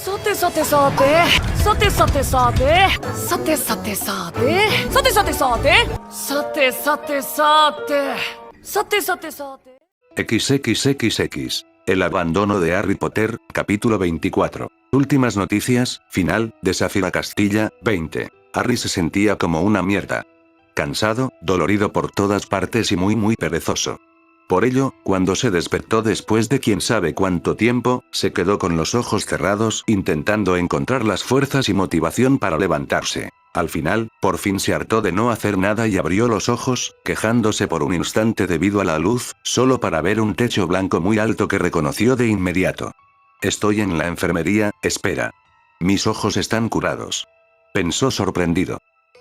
Sate sate sate. Sate sate sate. Sate sate sate. Sate sate sate. Sate sate sate. Sate sate sate. XXXX. El abandono de Harry Potter, capítulo 24. Últimas noticias, final, de Safira Castilla, 20. Harry se sentía como una mierda. Cansado, dolorido por todas partes y muy perezoso. Por ello, cuando se despertó después de quién sabe cuánto tiempo, se quedó con los ojos cerrados, intentando encontrar las fuerzas y motivación para levantarse. Al final, por fin se hartó de no hacer nada y abrió los ojos, quejándose por un instante debido a la luz, solo para ver un techo blanco muy alto que reconoció de inmediato. Estoy en la enfermería, espera. Mis ojos están curados. Pensó sorprendido.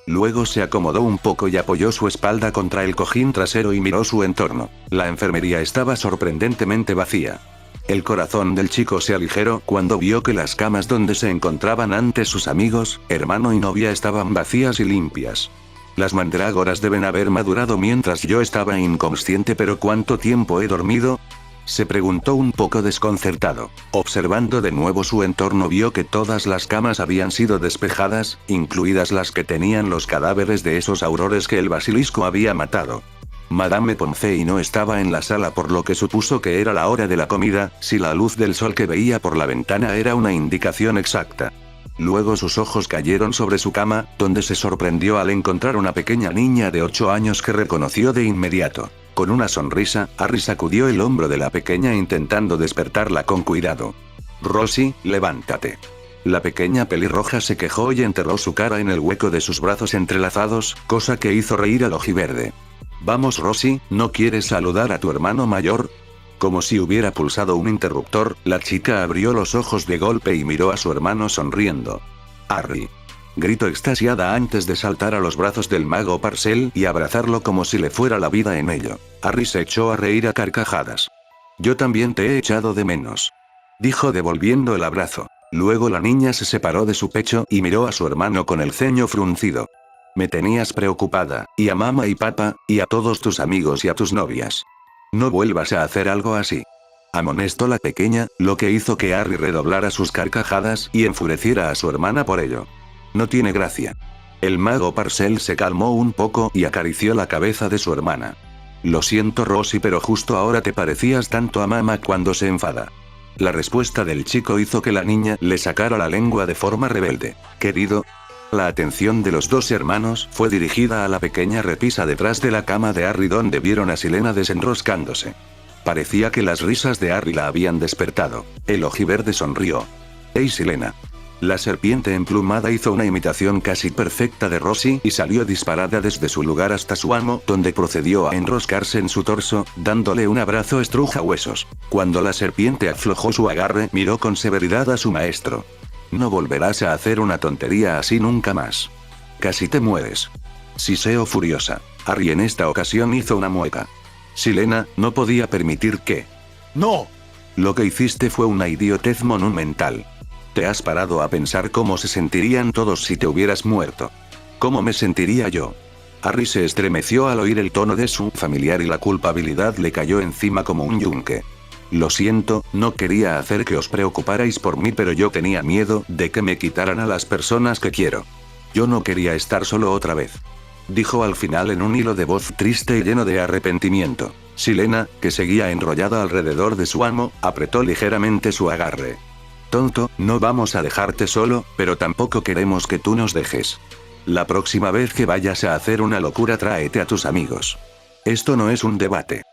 Luego se acomodó un poco y apoyó su espalda contra el cojín trasero y miró su entorno. La enfermería estaba sorprendentemente vacía. El corazón del chico se aligeró cuando vio que las camas donde se encontraban antes sus amigos, hermano y novia estaban vacías y limpias. Las mandrágoras deben haber madurado mientras yo estaba inconsciente, pero ¿cuánto tiempo he dormido? Se preguntó un poco desconcertado. Observando de nuevo su entorno vio que todas las camas habían sido despejadas, incluidas las que tenían los cadáveres de esos aurores que el basilisco había matado. Madame Pomfrey no estaba en la sala, por lo que supuso que era la hora de la comida, si la luz del sol que veía por la ventana era una indicación exacta. Luego sus ojos cayeron sobre su cama, donde se sorprendió al encontrar una pequeña niña de 8 años que reconoció de inmediato. Con una sonrisa, Harry sacudió el hombro de la pequeña intentando despertarla con cuidado. Rosie, levántate. La pequeña pelirroja se quejó y enterró su cara en el hueco de sus brazos entrelazados, cosa que hizo reír al ojiverde. Vamos Rosie, ¿no quieres saludar a tu hermano mayor? Como si hubiera pulsado un interruptor, la chica abrió los ojos de golpe y miró a su hermano sonriendo. Harry. Gritó extasiada antes de saltar a los brazos del mago Parcel y abrazarlo como si le fuera la vida en ello. Harry se echó a reír a carcajadas. Yo también te he echado de menos. Dijo devolviendo el abrazo. Luego la niña se separó de su pecho y miró a su hermano con el ceño fruncido. Me tenías preocupada, y a mamá y papá, y a todos tus amigos y a tus novias. No vuelvas a hacer algo así. Amonestó la pequeña, lo que hizo que Harry redoblara sus carcajadas y enfureciera a su hermana por ello. No tiene gracia. El mago Parcel se calmó un poco y acarició la cabeza de su hermana. Lo siento Rosie, pero justo ahora te parecías tanto a mamá cuando se enfada. La respuesta del chico hizo que la niña le sacara la lengua de forma rebelde. Querido. La atención de los dos hermanos fue dirigida a la pequeña repisa detrás de la cama de Harry, donde vieron a Silena desenroscándose. Parecía que las risas de Harry la habían despertado. El ojiverde sonrió. ¡Ey Silena! La serpiente emplumada hizo una imitación casi perfecta de Rosie y salió disparada desde su lugar hasta su amo, donde procedió a enroscarse en su torso, dándole un abrazo estrujahuesos. Cuando la serpiente aflojó su agarre, miró con severidad a su maestro. No volverás a hacer una tontería así nunca más. Casi te mueres. Siseo furiosa. Harry en esta ocasión hizo una mueca. Silena no podía permitir que... ¡No! Lo que hiciste fue una idiotez monumental. ¿Te has parado a pensar cómo se sentirían todos si te hubieras muerto? ¿Cómo me sentiría yo? Harry se estremeció al oír el tono de su familiar y la culpabilidad le cayó encima como un yunque. Lo siento, no quería hacer que os preocuparais por mí, pero yo tenía miedo de que me quitaran a las personas que quiero. Yo no quería estar solo otra vez. Dijo al final en un hilo de voz triste y lleno de arrepentimiento. Silena, que seguía enrollada alrededor de su amo, apretó ligeramente su agarre. Tonto, no vamos a dejarte solo, pero tampoco queremos que tú nos dejes. La próxima vez que vayas a hacer una locura tráete a tus amigos. Esto no es un debate.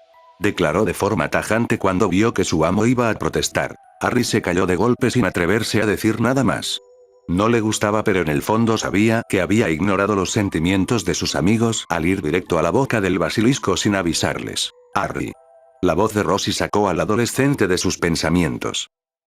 Declaró de forma tajante cuando vio que su amo iba a protestar. Harry se calló de golpe sin atreverse a decir nada más. No le gustaba, pero en el fondo sabía que había ignorado los sentimientos de sus amigos al ir directo a la boca del basilisco sin avisarles. Harry. La voz de Rosie sacó al adolescente de sus pensamientos.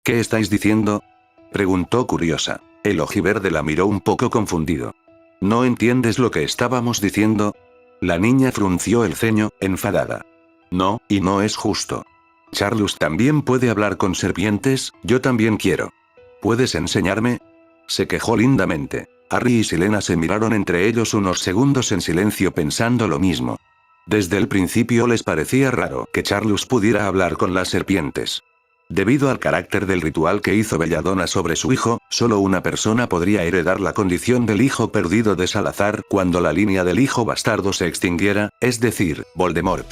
¿Qué estáis diciendo? Preguntó curiosa. El ojiverde la miró un poco confundido. ¿No entiendes lo que estábamos diciendo? La niña frunció el ceño, enfadada. No, y no es justo. Charlus también puede hablar con serpientes, yo también quiero. ¿Puedes enseñarme? Se quejó lindamente. Harry y Silena se miraron entre ellos unos segundos en silencio pensando lo mismo. Desde el principio les parecía raro que Charlus pudiera hablar con las serpientes. Debido al carácter del ritual que hizo Belladonna sobre su hijo, solo una persona podría heredar la condición del hijo perdido de Salazar cuando la línea del hijo bastardo se extinguiera, es decir, Voldemort.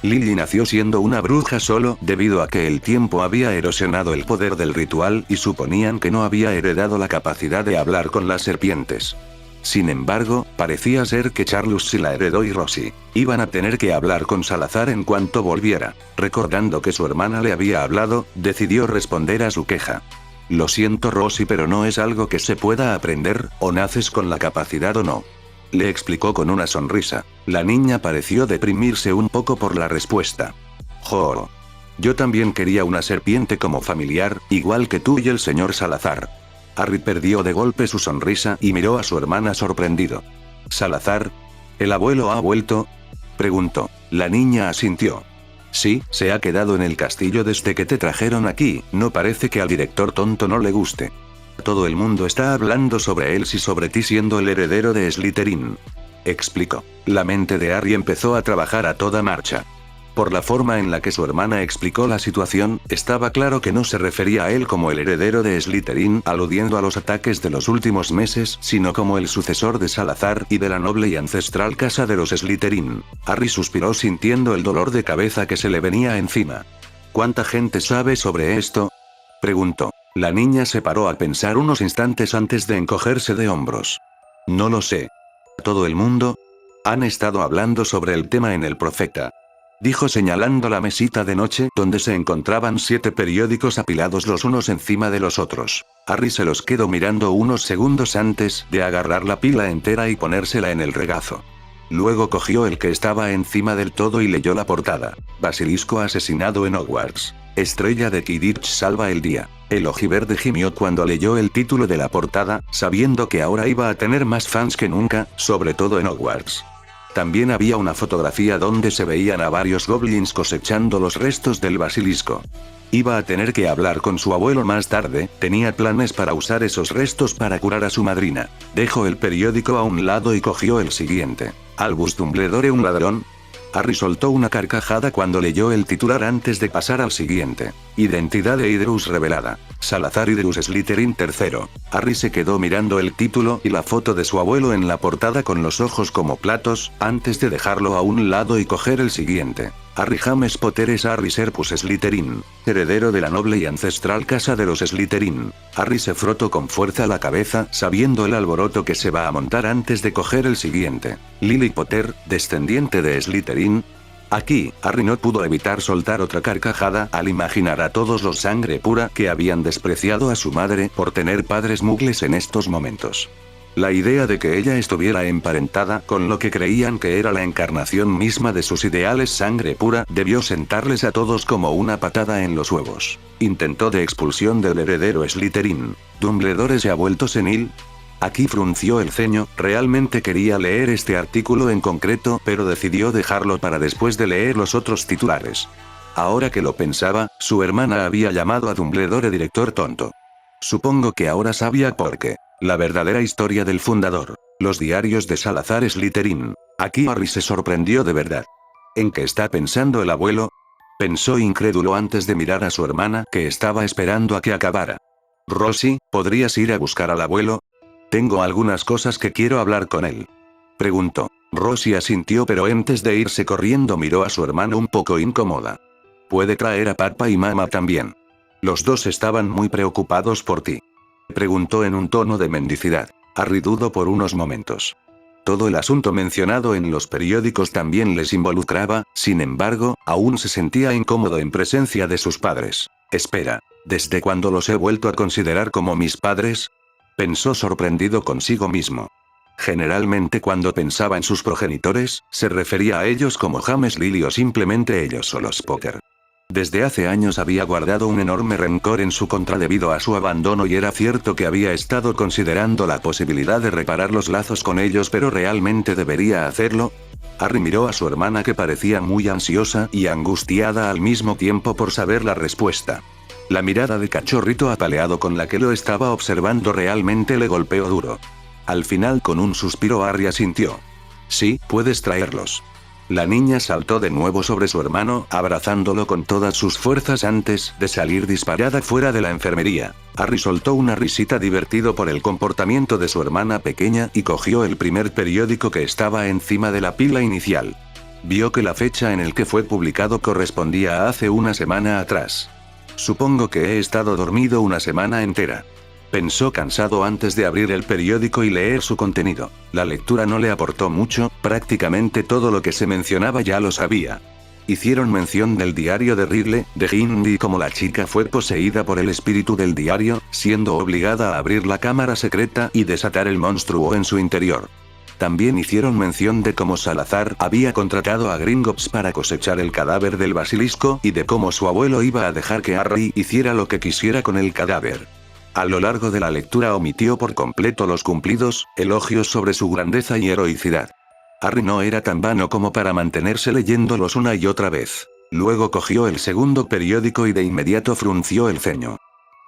Lily nació siendo una bruja solo debido a que el tiempo había erosionado el poder del ritual y suponían que no había heredado la capacidad de hablar con las serpientes. Sin embargo, parecía ser que Charles sí la heredó y Rosie iban a tener que hablar con Salazar en cuanto volviera. Recordando que su hermana le había hablado, decidió responder a su queja. Lo siento Rosie, pero no es algo que se pueda aprender, o naces con la capacidad o no. Le explicó con una sonrisa. La niña pareció deprimirse un poco por la respuesta. Jo. Yo también quería una serpiente como familiar, igual que tú y el señor Salazar. Harry perdió de golpe su sonrisa y miró a su hermana sorprendido. ¿Salazar? ¿El abuelo ha vuelto?, preguntó. La niña asintió. Sí, se ha quedado en el castillo desde que te trajeron aquí, no parece que al director tonto no le guste. Todo el mundo está hablando sobre él y sobre ti siendo el heredero de Slytherin, explicó. La mente de Harry empezó a trabajar a toda marcha. Por la forma en la que su hermana explicó la situación, estaba claro que no se refería a él como el heredero de Slytherin, aludiendo a los ataques de los últimos meses, sino como el sucesor de Salazar y de la noble y ancestral casa de los Slytherin. Harry suspiró sintiendo el dolor de cabeza que se le venía encima. ¿Cuánta gente sabe sobre esto?, preguntó. La niña se paró a pensar unos instantes antes de encogerse de hombros. No lo sé. ¿Todo el mundo? Han estado hablando sobre el tema en el Profeta, dijo señalando la mesita de noche donde se encontraban 7 periódicos apilados los unos encima de los otros. Harry se los quedó mirando unos segundos antes de agarrar la pila entera y ponérsela en el regazo. Luego cogió el que estaba encima del todo y leyó la portada. Basilisco asesinado en Hogwarts. Estrella de Quidditch salva el día. El ojiverde gimió cuando leyó el título de la portada, sabiendo que ahora iba a tener más fans que nunca, sobre todo en Hogwarts. También había una fotografía donde se veían a varios goblins cosechando los restos del basilisco. Iba a tener que hablar con su abuelo más tarde, tenía planes para usar esos restos para curar a su madrina. Dejó el periódico a un lado y cogió el siguiente. ¿Albus Dumbledore un ladrón? Harry soltó una carcajada cuando leyó el titular antes de pasar al siguiente. Identidad de Idrus revelada. Salazar Idrus Slytherin III. Harry se quedó mirando el título y la foto de su abuelo en la portada con los ojos como platos, antes de dejarlo a un lado y coger el siguiente. Harry James Potter es Harry Serpus Slytherin, heredero de la noble y ancestral casa de los Slytherin. Harry se frotó con fuerza la cabeza, sabiendo el alboroto que se va a montar antes de coger el siguiente. Lily Potter, descendiente de Slytherin. Aquí, Harry no pudo evitar soltar otra carcajada al imaginar a todos los sangre pura que habían despreciado a su madre por tener padres muggles en estos momentos. La idea de que ella estuviera emparentada con lo que creían que era la encarnación misma de sus ideales sangre pura debió sentarles a todos como una patada en los huevos. Intentó de expulsión del heredero Slytherin. ¿Dumbledore se ha vuelto senil? Aquí frunció el ceño, realmente quería leer este artículo en concreto, pero decidió dejarlo para después de leer los otros titulares. Ahora que lo pensaba, su hermana había llamado a Dumbledore director tonto. Supongo que ahora sabía por qué. La verdadera historia del fundador. Los diarios de Salazar Slytherin. Aquí Harry se sorprendió de verdad. ¿En qué está pensando el abuelo?, pensó incrédulo antes de mirar a su hermana que estaba esperando a que acabara. Rosie, ¿podrías ir a buscar al abuelo? Tengo algunas cosas que quiero hablar con él, preguntó. Rosie asintió, pero antes de irse corriendo miró a su hermano un poco incómoda. ¿Puede traer a papá y mamá también? Los dos estaban muy preocupados por ti, preguntó en un tono de mendicidad. Harry dudó por unos momentos. Todo el asunto mencionado en los periódicos también les involucraba, sin embargo, aún se sentía incómodo en presencia de sus padres. Espera, ¿desde cuándo los he vuelto a considerar como mis padres?, pensó sorprendido consigo mismo. Generalmente cuando pensaba en sus progenitores, se refería a ellos como James, Lily o simplemente ellos o los Potter. Desde hace años había guardado un enorme rencor en su contra debido a su abandono y era cierto que había estado considerando la posibilidad de reparar los lazos con ellos, pero ¿realmente debería hacerlo? Harry miró a su hermana que parecía muy ansiosa y angustiada al mismo tiempo por saber la respuesta. La mirada de cachorrito apaleado con la que lo estaba observando realmente le golpeó duro. Al final con un suspiro Harry asintió. Sí, puedes traerlos. La niña saltó de nuevo sobre su hermano, abrazándolo con todas sus fuerzas antes de salir disparada fuera de la enfermería. Harry soltó una risita divertido por el comportamiento de su hermana pequeña y cogió el primer periódico que estaba encima de la pila inicial. Vio que la fecha en el que fue publicado correspondía a hace una semana atrás. Supongo que he estado dormido una semana entera. Pensó cansado antes de abrir el periódico y leer su contenido. La lectura no le aportó mucho, prácticamente todo lo que se mencionaba ya lo sabía. Hicieron mención del diario de Ridley, de Gimli, como la chica fue poseída por el espíritu del diario, siendo obligada a abrir la cámara secreta y desatar el monstruo en su interior. También hicieron mención de cómo Salazar había contratado a Gringotts para cosechar el cadáver del basilisco y de cómo su abuelo iba a dejar que Harry hiciera lo que quisiera con el cadáver. A lo largo de la lectura omitió por completo los cumplidos elogios sobre su grandeza y heroicidad. Harry no era tan vano como para mantenerse leyéndolos una y otra vez. Luego cogió el segundo periódico y de inmediato frunció el ceño.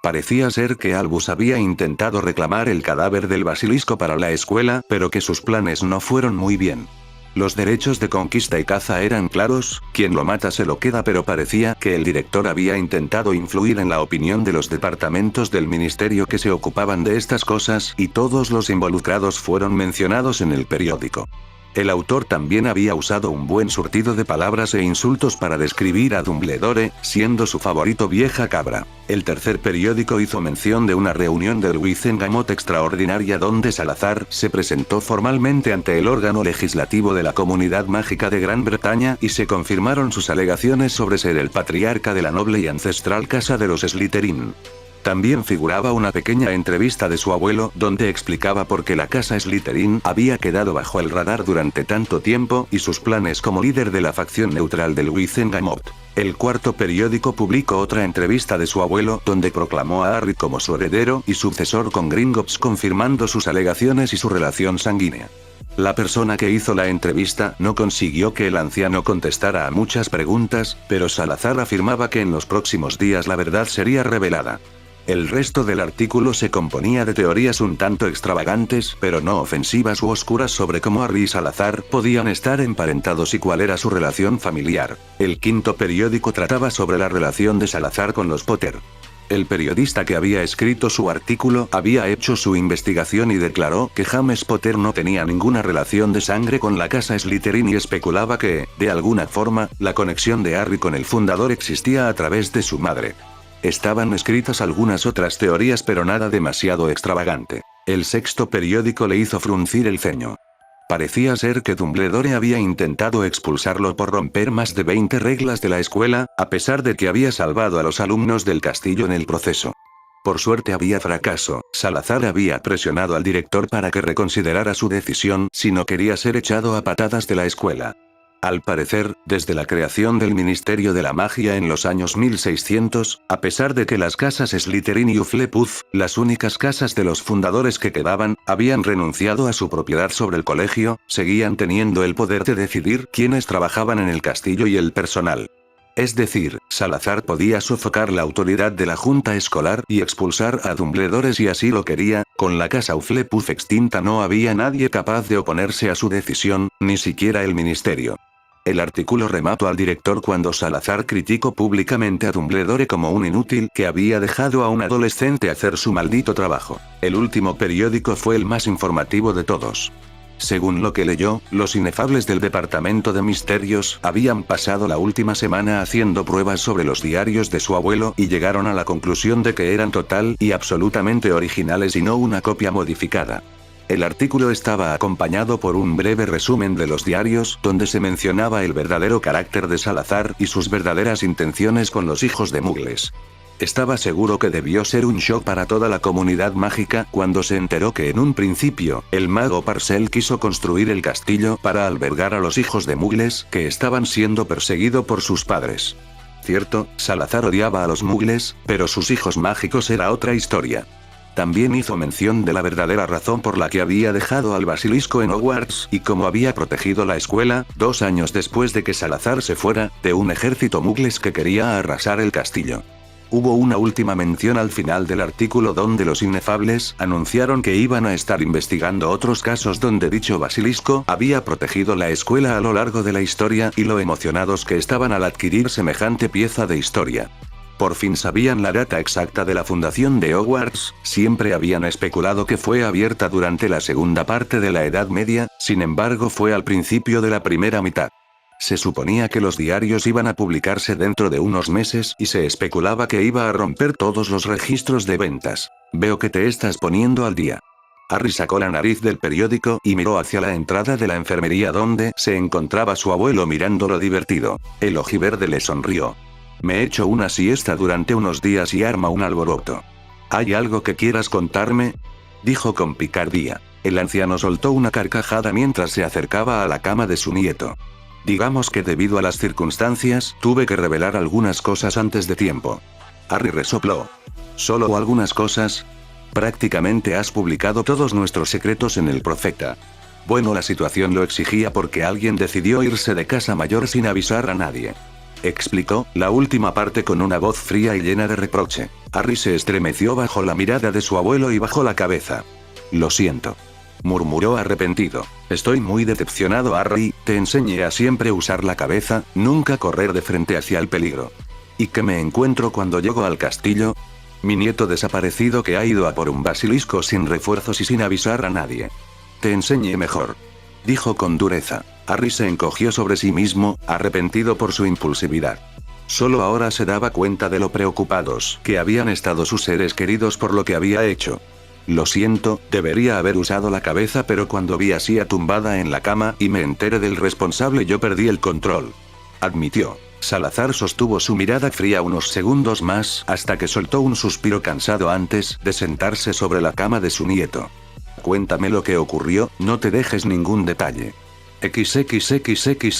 Parecía ser que Albus había intentado reclamar el cadáver del basilisco para la escuela, pero que sus planes no fueron muy bien. Los derechos de conquista y caza eran claros, quien lo mata se lo queda, pero parecía que el director había intentado influir en la opinión de los departamentos del ministerio que se ocupaban de estas cosas, y todos los involucrados fueron mencionados en el periódico. El autor también había usado un buen surtido de palabras e insultos para describir a Dumbledore, siendo su favorito vieja cabra. El tercer periódico hizo mención de una reunión del Wizengamot extraordinaria donde Salazar se presentó formalmente ante el órgano legislativo de la Comunidad Mágica de Gran Bretaña y se confirmaron sus alegaciones sobre ser el patriarca de la noble y ancestral casa de los Slytherin. También figuraba una pequeña entrevista de su abuelo donde explicaba por qué la casa Slytherin había quedado bajo el radar durante tanto tiempo y sus planes como líder de la facción neutral del Wizengamot. El cuarto periódico publicó otra entrevista de su abuelo donde proclamó a Harry como su heredero y sucesor con Gringotts, confirmando sus alegaciones y su relación sanguínea. La persona que hizo la entrevista no consiguió que el anciano contestara a muchas preguntas, pero Salazar afirmaba que en los próximos días la verdad sería revelada. El resto del artículo se componía de teorías un tanto extravagantes, pero no ofensivas u oscuras sobre cómo Harry y Salazar podían estar emparentados y cuál era su relación familiar. El quinto periódico trataba sobre la relación de Salazar con los Potter. El periodista que había escrito su artículo había hecho su investigación y declaró que James Potter no tenía ninguna relación de sangre con la casa Slytherin y especulaba que, de alguna forma, la conexión de Harry con el fundador existía a través de su madre. Estaban escritas algunas otras teorías, pero nada demasiado extravagante. El sexto periódico le hizo fruncir el ceño. Parecía ser que Dumbledore había intentado expulsarlo por romper más de 20 reglas de la escuela, a pesar de que había salvado a los alumnos del castillo en el proceso. Por suerte había fracaso. Salazar había presionado al director para que reconsiderara su decisión si no quería ser echado a patadas de la escuela. Al parecer, desde la creación del Ministerio de la Magia en los años 1600, a pesar de que las casas Slytherin y Hufflepuff, las únicas casas de los fundadores que quedaban, habían renunciado a su propiedad sobre el colegio, seguían teniendo el poder de decidir quiénes trabajaban en el castillo y el personal. Es decir, Salazar podía sofocar la autoridad de la junta escolar y expulsar a Dumbledore si así lo quería. Con la casa Hufflepuff extinta no había nadie capaz de oponerse a su decisión, ni siquiera el ministerio. El artículo remató al director cuando Salazar criticó públicamente a Dumbledore como un inútil que había dejado a un adolescente hacer su maldito trabajo. El último periódico fue el más informativo de todos. Según lo que leyó, los inefables del Departamento de Misterios habían pasado la última semana haciendo pruebas sobre los diarios de su abuelo y llegaron a la conclusión de que eran total y absolutamente originales y no una copia modificada. El artículo estaba acompañado por un breve resumen de los diarios donde se mencionaba el verdadero carácter de Salazar y sus verdaderas intenciones con los hijos de Muggles. Estaba seguro que debió ser un shock para toda la comunidad mágica cuando se enteró que en un principio, el mago Parcell quiso construir el castillo para albergar a los hijos de Muggles que estaban siendo perseguidos por sus padres. Cierto, Salazar odiaba a los Muggles, pero sus hijos mágicos era otra historia. También hizo mención de la verdadera razón por la que había dejado al basilisco en Hogwarts y cómo había protegido la escuela, 2 años después de que Salazar se fuera, de un ejército Muggles que quería arrasar el castillo. Hubo una última mención al final del artículo donde los inefables anunciaron que iban a estar investigando otros casos donde dicho basilisco había protegido la escuela a lo largo de la historia y lo emocionados que estaban al adquirir semejante pieza de historia. Por fin sabían la data exacta de la fundación de Hogwarts, siempre habían especulado que fue abierta durante la segunda parte de la Edad Media, sin embargo fue al principio de la primera mitad. Se suponía que los diarios iban a publicarse dentro de unos meses y se especulaba que iba a romper todos los registros de ventas. Veo que te estás poniendo al día. Harry sacó la nariz del periódico y miró hacia la entrada de la enfermería donde se encontraba su abuelo mirándolo divertido. El ojiverde le sonrió. Me echo una siesta durante unos días y arma un alboroto. ¿Hay algo que quieras contarme?, dijo con picardía. El anciano soltó una carcajada mientras se acercaba a la cama de su nieto. Digamos que debido a las circunstancias, tuve que revelar algunas cosas antes de tiempo. Harry resopló. ¿Solo algunas cosas? Prácticamente has publicado todos nuestros secretos en el Profeta. Bueno, la situación lo exigía porque alguien decidió irse de casa mayor sin avisar a nadie. Explicó la última parte con una voz fría y llena de reproche. Harry se estremeció bajo la mirada de su abuelo y bajó la cabeza. Lo siento, murmuró arrepentido. Estoy muy decepcionado, Harry, te enseñé a siempre usar la cabeza, nunca correr de frente hacia el peligro. ¿Y qué me encuentro cuando llego al castillo? Mi nieto desaparecido que ha ido a por un basilisco sin refuerzos y sin avisar a nadie. Te enseñé mejor, dijo con dureza. Harry se encogió sobre sí mismo, arrepentido por su impulsividad. Solo ahora se daba cuenta de lo preocupados que habían estado sus seres queridos por lo que había hecho. Lo siento, debería haber usado la cabeza, pero cuando vi a Sia tumbada en la cama y me enteré del responsable yo perdí el control, admitió. Salazar sostuvo su mirada fría unos segundos más hasta que soltó un suspiro cansado antes de sentarse sobre la cama de su nieto. Cuéntame lo que ocurrió, no te dejes ningún detalle. XXXXXXX.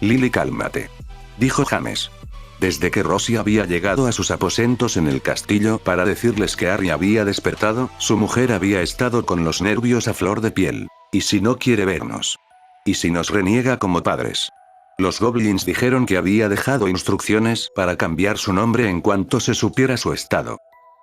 Lily, cálmate, dijo James. Desde que Rosie había llegado a sus aposentos en el castillo para decirles que Harry había despertado, su mujer había estado con los nervios a flor de piel. ¿Y si no quiere vernos? ¿Y si nos reniega como padres? Los goblins dijeron que había dejado instrucciones para cambiar su nombre en cuanto se supiera su estado,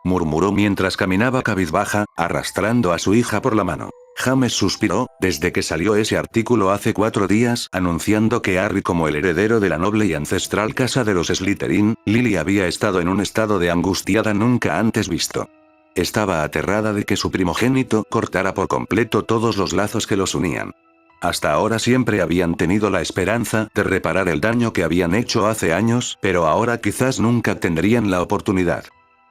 murmuró mientras caminaba cabizbaja, arrastrando a su hija por la mano. James suspiró, desde que salió ese artículo hace 4 días anunciando que Harry como el heredero de la noble y ancestral casa de los Slytherin, Lily había estado en un estado de angustiada nunca antes visto. Estaba aterrada de que su primogénito cortara por completo todos los lazos que los unían. Hasta ahora siempre habían tenido la esperanza de reparar el daño que habían hecho hace años, pero ahora quizás nunca tendrían la oportunidad.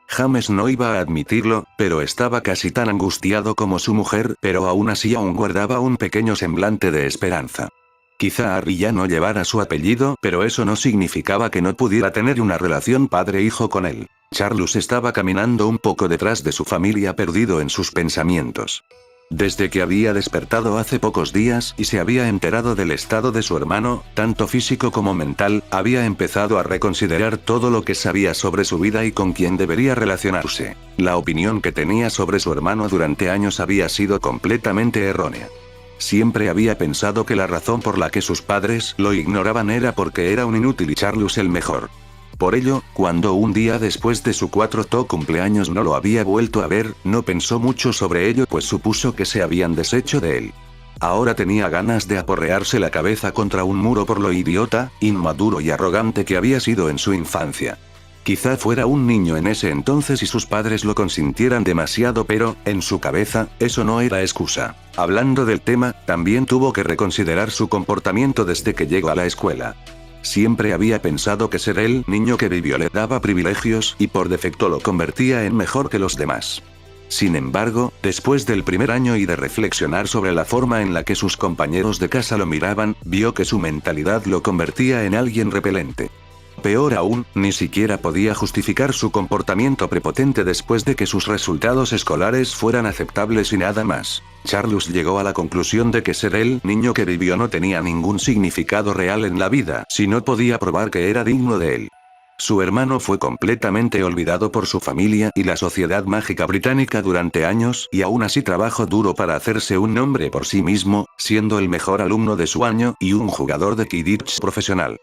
James no iba a admitirlo, pero estaba casi tan angustiado como su mujer, pero aún así aún guardaba un pequeño semblante de esperanza. Quizá Harry ya no llevara su apellido, pero eso no significaba que no pudiera tener una relación padre-hijo con él. Charles estaba caminando un poco detrás de su familia, perdido en sus pensamientos. Desde que había despertado hace pocos días y se había enterado del estado de su hermano, tanto físico como mental, había empezado a reconsiderar todo lo que sabía sobre su vida y con quién debería relacionarse. La opinión que tenía sobre su hermano durante años había sido completamente errónea. Siempre había pensado que la razón por la que sus padres lo ignoraban era porque era un inútil y Charles el mejor. Por ello, cuando un día después de su 4º cumpleaños no lo había vuelto a ver, no pensó mucho sobre ello pues supuso que se habían deshecho de él. Ahora tenía ganas de aporrearse la cabeza contra un muro por lo idiota, inmaduro y arrogante que había sido en su infancia. Quizá fuera un niño en ese entonces y sus padres lo consintieran demasiado, pero, en su cabeza, eso no era excusa. Hablando del tema, también tuvo que reconsiderar su comportamiento desde que llegó a la escuela. Siempre había pensado que ser el niño que vivió le daba privilegios y por defecto lo convertía en mejor que los demás. Sin embargo, después del primer año y de reflexionar sobre la forma en la que sus compañeros de casa lo miraban, vio que su mentalidad lo convertía en alguien repelente. Peor aún, ni siquiera podía justificar su comportamiento prepotente después de que sus resultados escolares fueran aceptables y nada más. Charles llegó a la conclusión de que ser el niño que vivió no tenía ningún significado real en la vida si no podía probar que era digno de él. Su hermano fue completamente olvidado por su familia y la sociedad mágica británica durante años y aún así trabajó duro para hacerse un nombre por sí mismo, siendo el mejor alumno de su año y un jugador de Quidditch profesional.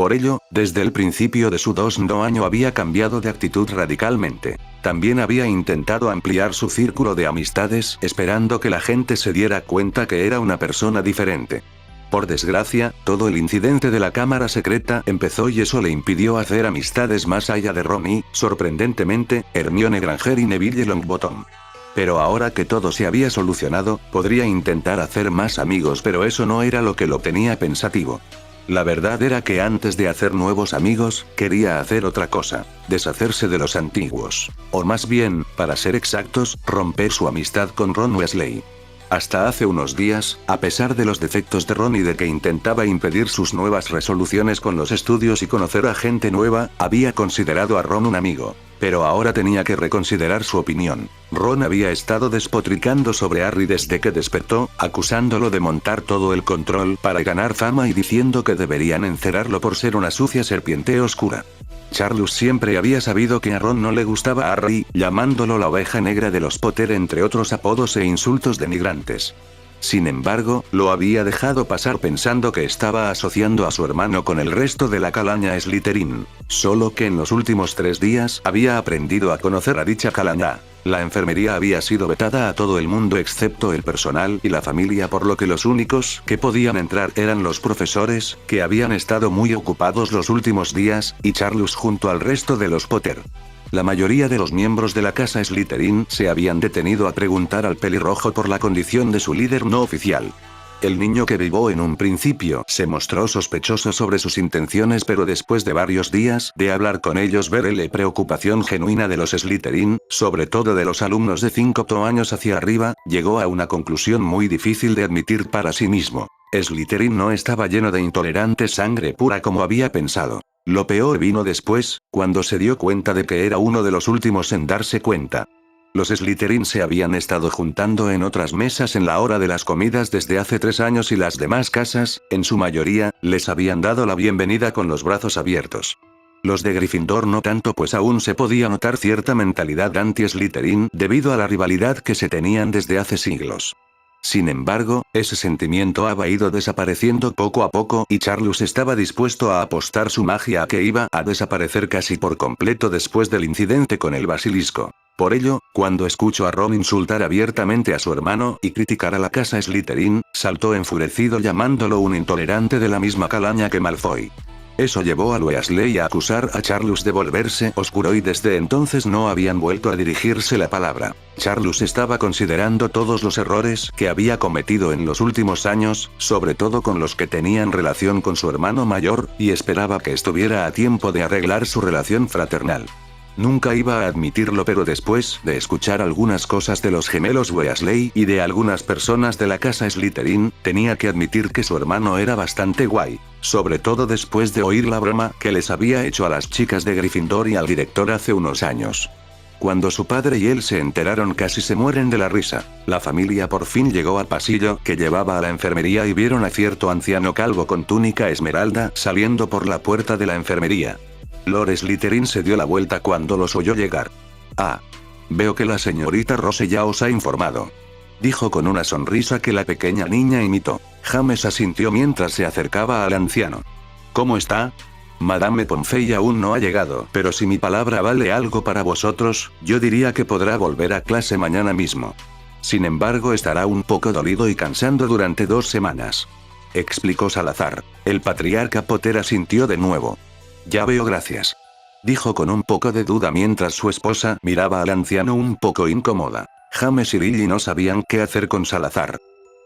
Por ello, desde el principio de su 2º año había cambiado de actitud radicalmente. También había intentado ampliar su círculo de amistades, esperando que la gente se diera cuenta que era una persona diferente. Por desgracia, todo el incidente de la cámara secreta empezó y eso le impidió hacer amistades más allá de Ron y, sorprendentemente, Hermione Granger y Neville Longbottom. Pero ahora que todo se había solucionado, podría intentar hacer más amigos, pero eso no era lo que lo tenía pensativo. La verdad era que antes de hacer nuevos amigos, quería hacer otra cosa, deshacerse de los antiguos. O más bien, para ser exactos, romper su amistad con Ron Weasley. Hasta hace unos días, a pesar de los defectos de Ron y de que intentaba impedir sus nuevas resoluciones con los estudios y conocer a gente nueva, había considerado a Ron un amigo. Pero ahora tenía que reconsiderar su opinión. Ron había estado despotricando sobre Harry desde que despertó, acusándolo de montar todo el control para ganar fama y diciendo que deberían encerrarlo por ser una sucia serpiente oscura. Charles siempre había sabido que a Ron no le gustaba Harry, llamándolo la oveja negra de los Potter entre otros apodos e insultos denigrantes. Sin embargo, lo había dejado pasar pensando que estaba asociando a su hermano con el resto de la calaña Slytherin. Solo que en los últimos 3 días había aprendido a conocer a dicha calaña. La enfermería había sido vetada a todo el mundo excepto el personal y la familia, por lo que los únicos que podían entrar eran los profesores, que habían estado muy ocupados los últimos días, y Charles junto al resto de los Potter. La mayoría de los miembros de la casa Slytherin se habían detenido a preguntar al pelirrojo por la condición de su líder no oficial. El niño que vivó en un principio se mostró sospechoso sobre sus intenciones, pero después de varios días de hablar con ellos, verle preocupación genuina de los Slytherin, sobre todo de los alumnos de 5 años hacia arriba, llegó a una conclusión muy difícil de admitir para sí mismo. Slytherin no estaba lleno de intolerante sangre pura como había pensado. Lo peor vino después, cuando se dio cuenta de que era uno de los últimos en darse cuenta. Los Slytherin se habían estado juntando en otras mesas en la hora de las comidas desde hace 3 años y las demás casas, en su mayoría, les habían dado la bienvenida con los brazos abiertos. Los de Gryffindor no tanto, pues aún se podía notar cierta mentalidad anti-Slytherin debido a la rivalidad que se tenían desde hace siglos. Sin embargo, ese sentimiento había ido desapareciendo poco a poco y Charles estaba dispuesto a apostar su magia a que iba a desaparecer casi por completo después del incidente con el basilisco. Por ello, cuando escuchó a Ron insultar abiertamente a su hermano y criticar a la casa Slytherin, saltó enfurecido llamándolo un intolerante de la misma calaña que Malfoy. Eso llevó a Weasley a acusar a Charles de volverse oscuro y desde entonces no habían vuelto a dirigirse la palabra. Charles estaba considerando todos los errores que había cometido en los últimos años, sobre todo con los que tenían relación con su hermano mayor, y esperaba que estuviera a tiempo de arreglar su relación fraternal. Nunca iba a admitirlo, pero después de escuchar algunas cosas de los gemelos Weasley y de algunas personas de la casa Slytherin, tenía que admitir que su hermano era bastante guay. Sobre todo después de oír la broma que les había hecho a las chicas de Gryffindor y al director hace unos años. Cuando su padre y él se enteraron, casi se mueren de la risa. La familia por fin llegó al pasillo que llevaba a la enfermería y vieron a cierto anciano calvo con túnica esmeralda saliendo por la puerta de la enfermería. Lord Slytherin se dio la vuelta cuando los oyó llegar. «Ah. Veo que la señorita Rose ya os ha informado», dijo con una sonrisa que la pequeña niña imitó. James asintió mientras se acercaba al anciano. «¿Cómo está? Madame Pomfrey aún no ha llegado, pero si mi palabra vale algo para vosotros, yo diría que podrá volver a clase mañana mismo. Sin embargo, estará un poco dolido y cansando durante 2 semanas», explicó Salazar. El patriarca Potter asintió de nuevo. «Ya veo, gracias», dijo con un poco de duda mientras su esposa miraba al anciano un poco incómoda. James y Lily no sabían qué hacer con Salazar.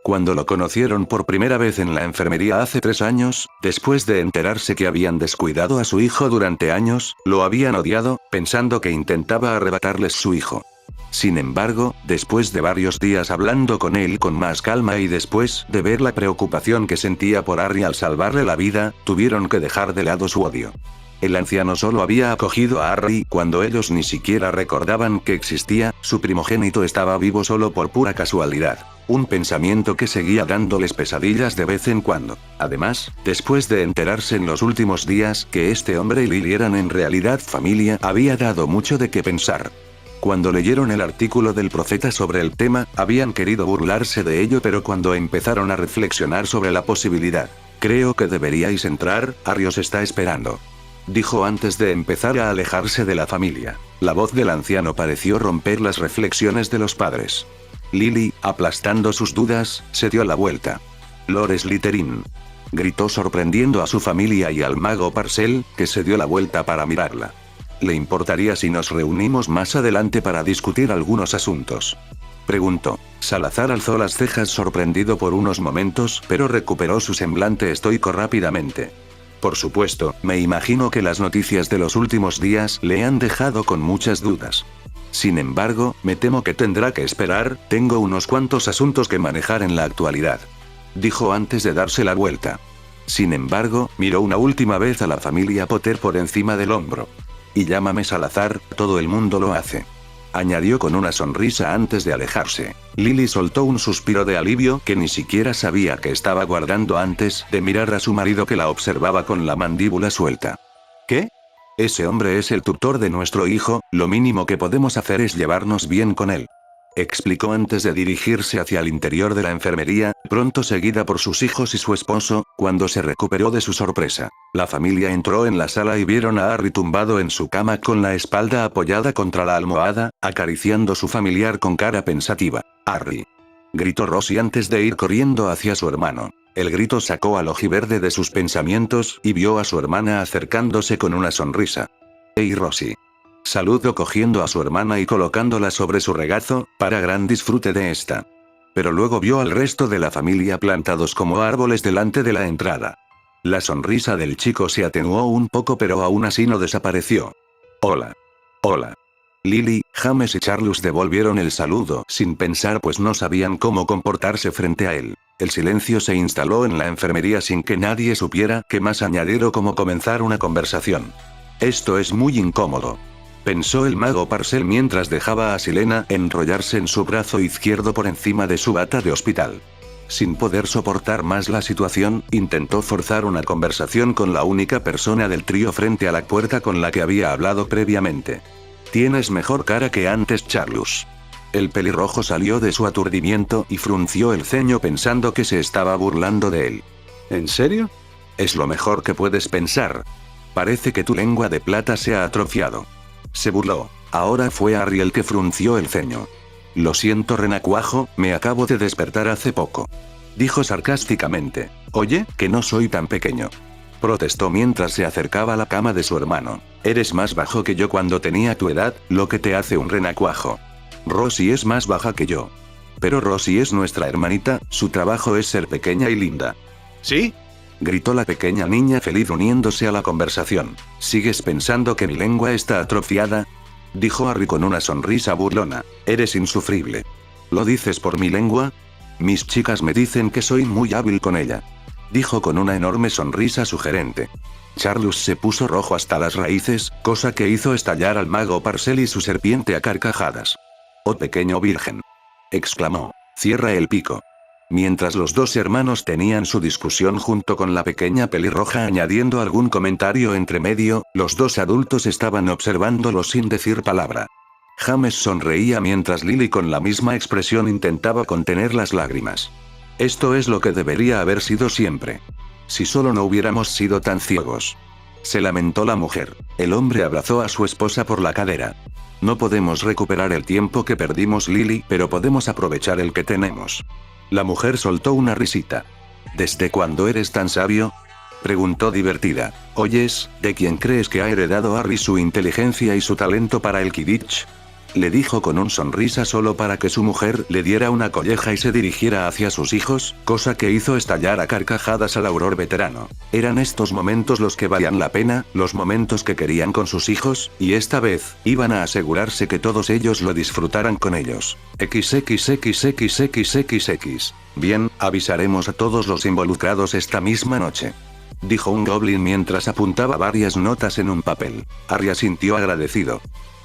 Cuando lo conocieron por primera vez en la enfermería hace 3 años, después de enterarse que habían descuidado a su hijo durante años, lo habían odiado, pensando que intentaba arrebatarles su hijo. Sin embargo, después de varios días hablando con él con más calma y después de ver la preocupación que sentía por Harry al salvarle la vida, tuvieron que dejar de lado su odio. El anciano solo había acogido a Harry cuando ellos ni siquiera recordaban que existía, su primogénito estaba vivo solo por pura casualidad. Un pensamiento que seguía dándoles pesadillas de vez en cuando. Además, después de enterarse en los últimos días que este hombre y Lily eran en realidad familia, había dado mucho de qué pensar. Cuando leyeron el artículo del profeta sobre el tema, habían querido burlarse de ello, pero cuando empezaron a reflexionar sobre la posibilidad Creo que deberíais entrar, Harry os está esperando. Dijo antes de empezar a alejarse de la familia. La voz del anciano pareció romper las reflexiones de los padres. Lily, aplastando sus dudas, se dio la vuelta. Lord Slytherin. Gritó sorprendiendo a su familia y al mago Parcel, que se dio la vuelta para mirarla. ¿Le importaría si nos reunimos más adelante para discutir algunos asuntos? Preguntó. Salazar alzó las cejas sorprendido por unos momentos, pero recuperó su semblante estoico rápidamente. Por supuesto, me imagino que las noticias de los últimos días le han dejado con muchas dudas. Sin embargo, me temo que tendrá que esperar, tengo unos cuantos asuntos que manejar en la actualidad. Dijo antes de darse la vuelta. Sin embargo, miró una última vez a la familia Potter por encima del hombro. Y llámame Salazar, todo el mundo lo hace. Añadió con una sonrisa antes de alejarse. Lily soltó un suspiro de alivio que ni siquiera sabía que estaba guardando antes de mirar a su marido que la observaba con la mandíbula suelta. ¿Qué? Ese hombre es el tutor de nuestro hijo, lo mínimo que podemos hacer es llevarnos bien con él. Explicó antes de dirigirse hacia el interior de la enfermería, pronto seguida por sus hijos y su esposo, cuando se recuperó de su sorpresa. La familia entró en la sala y vieron a Harry tumbado en su cama con la espalda apoyada contra la almohada, acariciando su familiar con cara pensativa. «Harry», gritó Rosie antes de ir corriendo hacia su hermano. El grito sacó al ojiverde de sus pensamientos y vio a su hermana acercándose con una sonrisa. «Hey Rosie». Saludó cogiendo a su hermana y colocándola sobre su regazo, para gran disfrute de esta. Pero luego vio al resto de la familia plantados como árboles delante de la entrada. La sonrisa del chico se atenuó un poco pero aún así no desapareció. «Hola. Hola». Lily, James y Charles devolvieron el saludo sin pensar pues no sabían cómo comportarse frente a él. El silencio se instaló en la enfermería sin que nadie supiera qué más añadir o cómo comenzar una conversación. «Esto es muy incómodo», pensó el mago Parcel mientras dejaba a Silena enrollarse en su brazo izquierdo por encima de su bata de hospital. Sin poder soportar más la situación, intentó forzar una conversación con la única persona del trío frente a la puerta con la que había hablado previamente. «Tienes mejor cara que antes, Charles». El pelirrojo salió de su aturdimiento y frunció el ceño pensando que se estaba burlando de él. «¿En serio? Es lo mejor que puedes pensar. Parece que tu lengua de plata se ha atrofiado». Se burló. Ahora fue Harry el que frunció el ceño. «Lo siento renacuajo, me acabo de despertar hace poco», dijo sarcásticamente. «Oye, que no soy tan pequeño», protestó mientras se acercaba a la cama de su hermano. «Eres más bajo que yo cuando tenía tu edad, lo que te hace un renacuajo». «Rosie es más baja que yo». «Pero Rosie es nuestra hermanita, su trabajo es ser pequeña y linda». «¿Sí?», gritó la pequeña niña feliz uniéndose a la conversación. «¿Sigues pensando que mi lengua está atrofiada?», dijo Harry con una sonrisa burlona. «Eres insufrible». «¿Lo dices por mi lengua? Mis chicas me dicen que soy muy hábil con ella», dijo con una enorme sonrisa sugerente. Charles se puso rojo hasta las raíces, cosa que hizo estallar al mago Parcel y su serpiente a carcajadas. «Oh pequeño virgen», exclamó. «Cierra el pico». Mientras los dos hermanos tenían su discusión junto con la pequeña pelirroja añadiendo algún comentario entre medio, los dos adultos estaban observándolo sin decir palabra. James sonreía mientras Lily con la misma expresión intentaba contener las lágrimas. «Esto es lo que debería haber sido siempre. Si solo no hubiéramos sido tan ciegos», se lamentó la mujer. El hombre abrazó a su esposa por la cadera. «No podemos recuperar el tiempo que perdimos, Lily, pero podemos aprovechar el que tenemos». La mujer soltó una risita. «¿Desde cuándo eres tan sabio?», preguntó divertida. «Oyes, ¿de quién crees que ha heredado Harry su inteligencia y su talento para el Quidditch?», le dijo con una sonrisa solo para que su mujer le diera una colleja y se dirigiera hacia sus hijos, cosa que hizo estallar a carcajadas al auror veterano. Eran estos momentos los que valían la pena, los momentos que querían con sus hijos, y esta vez, iban a asegurarse que todos ellos lo disfrutaran con ellos. XXXXXXX. «Bien, avisaremos a todos los involucrados esta misma noche», dijo un goblin mientras apuntaba varias notas en un papel. Harry asintió agradecido.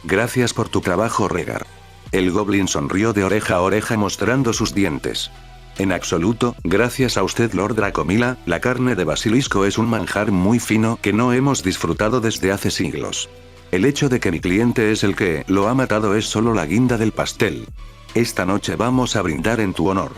«Gracias por tu trabajo, Regar». El goblin sonrió de oreja a oreja mostrando sus dientes. «En absoluto, gracias a usted, Lord Dracomila, la carne de basilisco es un manjar muy fino que no hemos disfrutado desde hace siglos. El hecho de que mi cliente es el que lo ha matado es solo la guinda del pastel. Esta noche vamos a brindar en tu honor»,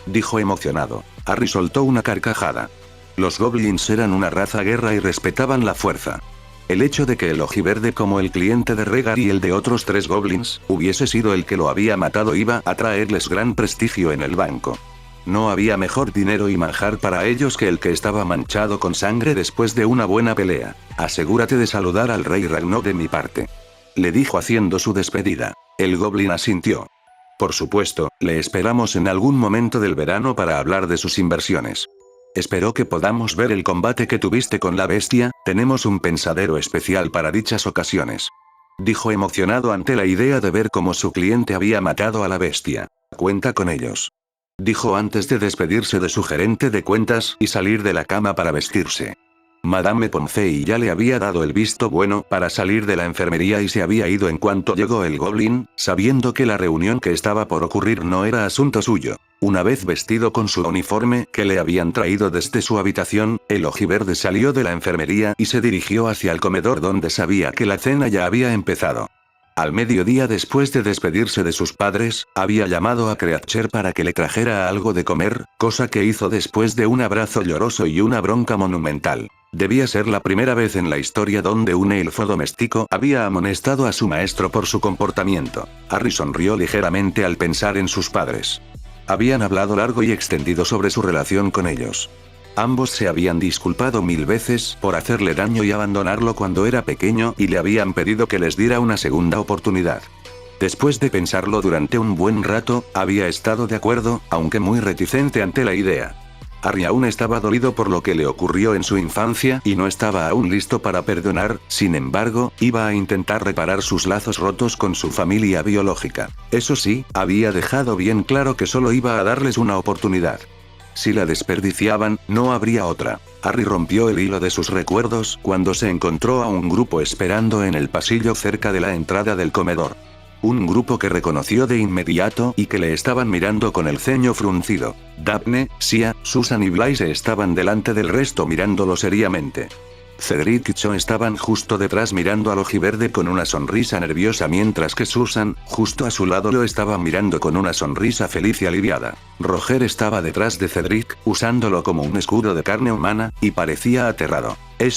dijo emocionado. Harry soltó una carcajada. Los goblins eran una raza guerra y respetaban la fuerza. El hecho de que el ojiverde como el cliente de Regar y el de otros 3 goblins, hubiese sido el que lo había matado iba a traerles gran prestigio en el banco. No había mejor dinero y manjar para ellos que el que estaba manchado con sangre después de una buena pelea. Asegúrate de saludar al rey Ragnarok de mi parte. Le dijo haciendo su despedida. El goblin asintió. Por supuesto, le esperamos en algún momento del verano para hablar de sus inversiones. Espero que podamos ver el combate que tuviste con la bestia, tenemos un pensadero especial para dichas ocasiones. Dijo emocionado ante la idea de ver cómo su cliente había matado a la bestia. Cuenta con ellos. Dijo antes de despedirse de su gerente de cuentas y salir de la cama para vestirse. Madame Poncey ya le había dado el visto bueno para salir de la enfermería y se había ido en cuanto llegó el goblin, sabiendo que la reunión que estaba por ocurrir no era asunto suyo. Una vez vestido con su uniforme que le habían traído desde su habitación, el ojiverde salió de la enfermería y se dirigió hacia el comedor donde sabía que la cena ya había empezado. Al mediodía después de despedirse de sus padres, había llamado a Creature para que le trajera algo de comer, cosa que hizo después de un abrazo lloroso y una bronca monumental. Debía ser la primera vez en la historia donde un elfo doméstico había amonestado a su maestro por su comportamiento. Harry sonrió ligeramente al pensar en sus padres. Habían hablado largo y extendido sobre su relación con ellos. Ambos se habían disculpado 1000 veces por hacerle daño y abandonarlo cuando era pequeño y le habían pedido que les diera una segunda oportunidad. Después de pensarlo durante un buen rato, había estado de acuerdo, aunque muy reticente ante la idea. Harry aún estaba dolido por lo que le ocurrió en su infancia y no estaba aún listo para perdonar, sin embargo, iba a intentar reparar sus lazos rotos con su familia biológica. Eso sí, había dejado bien claro que solo iba a darles una oportunidad. Si la desperdiciaban, no habría otra. Harry rompió el hilo de sus recuerdos cuando se encontró a un grupo esperando en el pasillo cerca de la entrada del comedor. Un grupo que reconoció de inmediato y que le estaban mirando con el ceño fruncido. Daphne, Sia, Susan y Blaise estaban delante del resto mirándolo seriamente. Cedric y Cho estaban justo detrás mirando al ojiverde con una sonrisa nerviosa mientras que Susan, justo a su lado lo estaba mirando con una sonrisa feliz y aliviada. Roger estaba detrás de Cedric, usándolo como un escudo de carne humana, y parecía aterrado.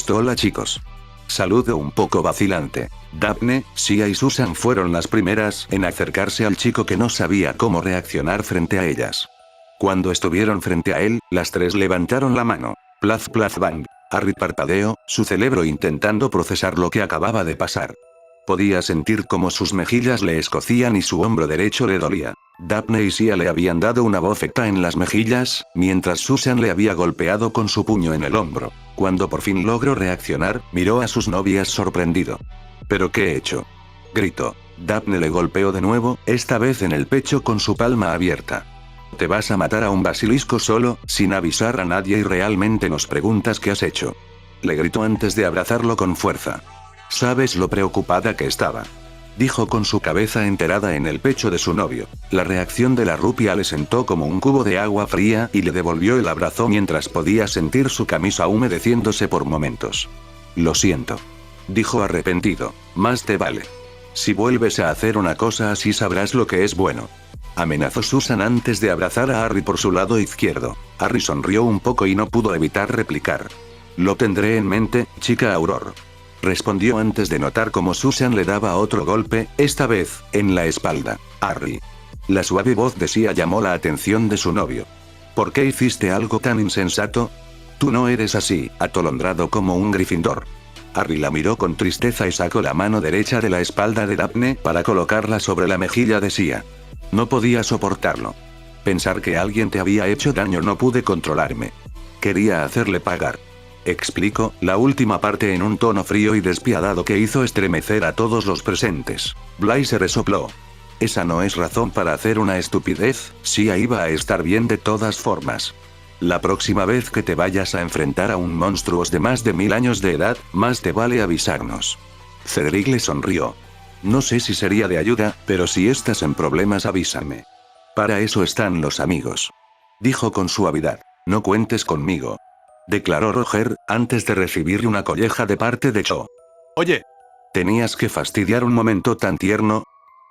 Hola chicos. Saludo un poco vacilante. Daphne, Sia y Susan fueron las primeras en acercarse al chico que no sabía cómo reaccionar frente a ellas. Cuando estuvieron frente a él, las 3 levantaron la mano. Plaz plaz bang. Harry parpadeó, su cerebro intentando procesar lo que acababa de pasar. Podía sentir cómo sus mejillas le escocían y su hombro derecho le dolía. Daphne y Sia le habían dado una bofetada en las mejillas, mientras Susan le había golpeado con su puño en el hombro. Cuando por fin logró reaccionar, miró a sus novias sorprendido. ¿Pero qué he hecho?, gritó. Daphne le golpeó de nuevo, esta vez en el pecho con su palma abierta. ¿Te vas a matar a un basilisco solo, sin avisar a nadie y realmente nos preguntas qué has hecho?, le gritó antes de abrazarlo con fuerza. ¿Sabes lo preocupada que estaba?, dijo con su cabeza enterrada en el pecho de su novio. La reacción de la rupia le sentó como un cubo de agua fría y le devolvió el abrazo mientras podía sentir su camisa humedeciéndose por momentos. Lo siento, dijo arrepentido. Más te vale. Si vuelves a hacer una cosa así sabrás lo que es bueno, amenazó Susan antes de abrazar a Harry por su lado izquierdo. Harry sonrió un poco y no pudo evitar replicar. Lo tendré en mente, chica Auror, respondió antes de notar cómo Susan le daba otro golpe, esta vez, en la espalda. Harry. La suave voz de Sia llamó la atención de su novio. ¿Por qué hiciste algo tan insensato? Tú no eres así, atolondrado como un Gryffindor. Harry la miró con tristeza y sacó la mano derecha de la espalda de Daphne para colocarla sobre la mejilla de Sia. No podía soportarlo. Pensar que alguien te había hecho daño, no pude controlarme. Quería hacerle pagar. Explicó la última parte en un tono frío y despiadado que hizo estremecer a todos los presentes. Blaise resopló. Esa no es razón para hacer una estupidez, Sia iba a estar bien de todas formas. La próxima vez que te vayas a enfrentar a un monstruo de más de 1000 años de edad, más te vale avisarnos. Cedric le sonrió. No sé si sería de ayuda, pero si estás en problemas avísame. Para eso están los amigos, dijo con suavidad. No cuentes conmigo, declaró Roger, antes de recibir una colleja de parte de Cho. Oye, ¿tenías que fastidiar un momento tan tierno?,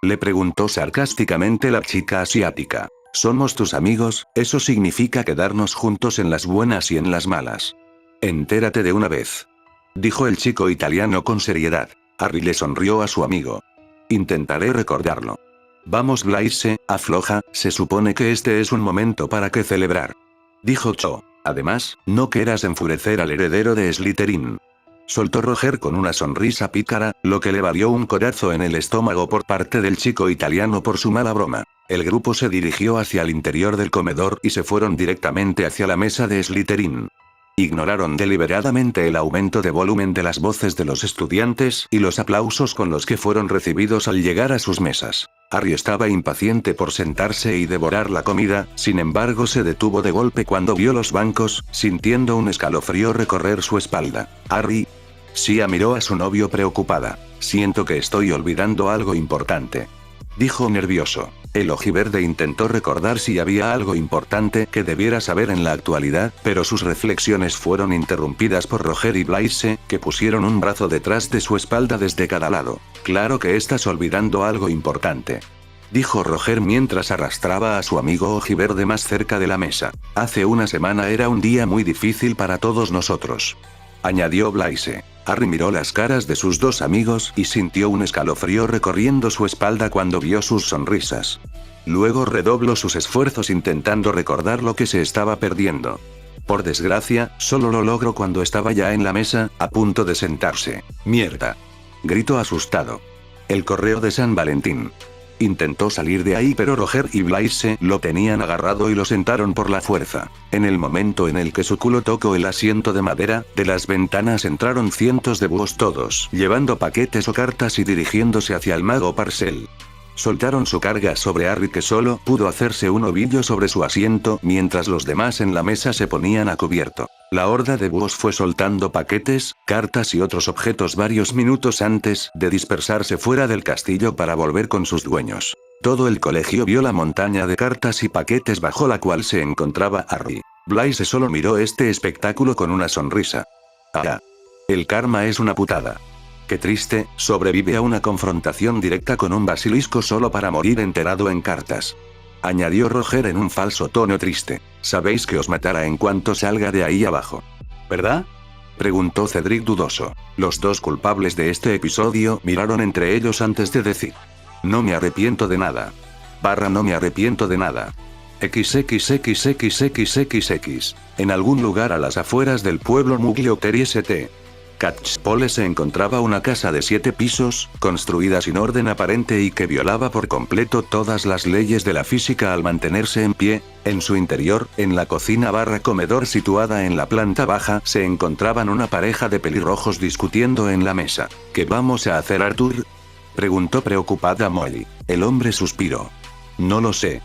le preguntó sarcásticamente la chica asiática. Somos tus amigos, eso significa quedarnos juntos en las buenas y en las malas. Entérate de una vez. Dijo el chico italiano con seriedad. Harry le sonrió a su amigo. Intentaré recordarlo. Vamos Blaise, afloja, se supone que este es un momento para que celebrar. Dijo Cho. Además, no quieras enfurecer al heredero de Slytherin. Soltó Roger con una sonrisa pícara, lo que le valió un codazo en el estómago por parte del chico italiano por su mala broma. El grupo se dirigió hacia el interior del comedor y se fueron directamente hacia la mesa de Slytherin. Ignoraron deliberadamente el aumento de volumen de las voces de los estudiantes y los aplausos con los que fueron recibidos al llegar a sus mesas. Harry estaba impaciente por sentarse y devorar la comida, sin embargo se detuvo de golpe cuando vio los bancos, sintiendo un escalofrío recorrer su espalda. Harry. Sia miró a su novio preocupada. Siento que estoy olvidando algo importante. Dijo nervioso. El ojiverde intentó recordar si había algo importante que debiera saber en la actualidad, pero sus reflexiones fueron interrumpidas por Roger y Blaise, que pusieron un brazo detrás de su espalda desde cada lado. Claro que estás olvidando algo importante. Dijo Roger mientras arrastraba a su amigo ojiverde más cerca de la mesa. Hace una semana era un día muy difícil para todos nosotros. Añadió Blaise. Harry miró las caras de sus dos amigos y sintió un escalofrío recorriendo su espalda cuando vio sus sonrisas. Luego redobló sus esfuerzos intentando recordar lo que se estaba perdiendo. Por desgracia, solo lo logró cuando estaba ya en la mesa, a punto de sentarse. ¡Mierda! Gritó asustado. El correo de San Valentín. Intentó salir de ahí pero Roger y Blaise lo tenían agarrado y lo sentaron por la fuerza. En el momento en el que su culo tocó el asiento de madera, de las ventanas entraron cientos de búhos todos, llevando paquetes o cartas y dirigiéndose hacia el mago Parcel. Soltaron su carga sobre Harry que solo pudo hacerse un ovillo sobre su asiento mientras los demás en la mesa se ponían a cubierto. La horda de búhos fue soltando paquetes, cartas y otros objetos varios minutos antes de dispersarse fuera del castillo para volver con sus dueños. Todo el colegio vio la montaña de cartas y paquetes bajo la cual se encontraba Harry. Blaise solo miró este espectáculo con una sonrisa. Ah. El karma es una putada. Qué triste, sobrevive a una confrontación directa con un basilisco solo para morir enterrado en cartas. Añadió Roger en un falso tono triste. Sabéis que os matará en cuanto salga de ahí abajo. ¿Verdad? Preguntó Cedric dudoso. Los dos culpables de este episodio miraron entre ellos antes de decir. No me arrepiento de nada. No me arrepiento de nada. XXXXXXX. En algún lugar a las afueras del pueblo Mugliotery St. Catchpole se encontraba una casa de 7 pisos, construida sin orden aparente y que violaba por completo todas las leyes de la física al mantenerse en pie. En su interior, en la cocina / comedor situada en la planta baja, se encontraban una pareja de pelirrojos discutiendo en la mesa. ¿Qué vamos a hacer, Arthur? Preguntó preocupada Molly. El hombre suspiró. No lo sé.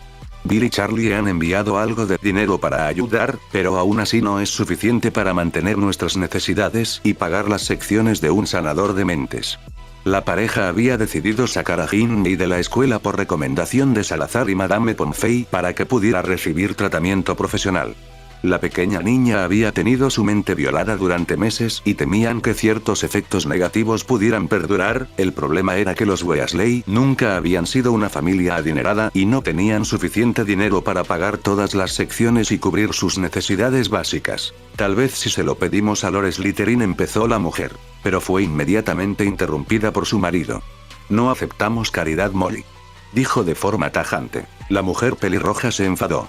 Bill y Charlie han enviado algo de dinero para ayudar, pero aún así no es suficiente para mantener nuestras necesidades y pagar las secciones de un sanador de mentes. La pareja había decidido sacar a Ginny de la escuela por recomendación de Salazar y Madame Pomfrey para que pudiera recibir tratamiento profesional. La pequeña niña había tenido su mente violada durante meses y temían que ciertos efectos negativos pudieran perdurar. El problema era que los Weasley nunca habían sido una familia adinerada y no tenían suficiente dinero para pagar todas las secciones y cubrir sus necesidades básicas. Tal vez si se lo pedimos a Lord Slytherin, empezó la mujer, pero fue inmediatamente interrumpida por su marido. No aceptamos caridad, Molly. Dijo de forma tajante. La mujer pelirroja se enfadó.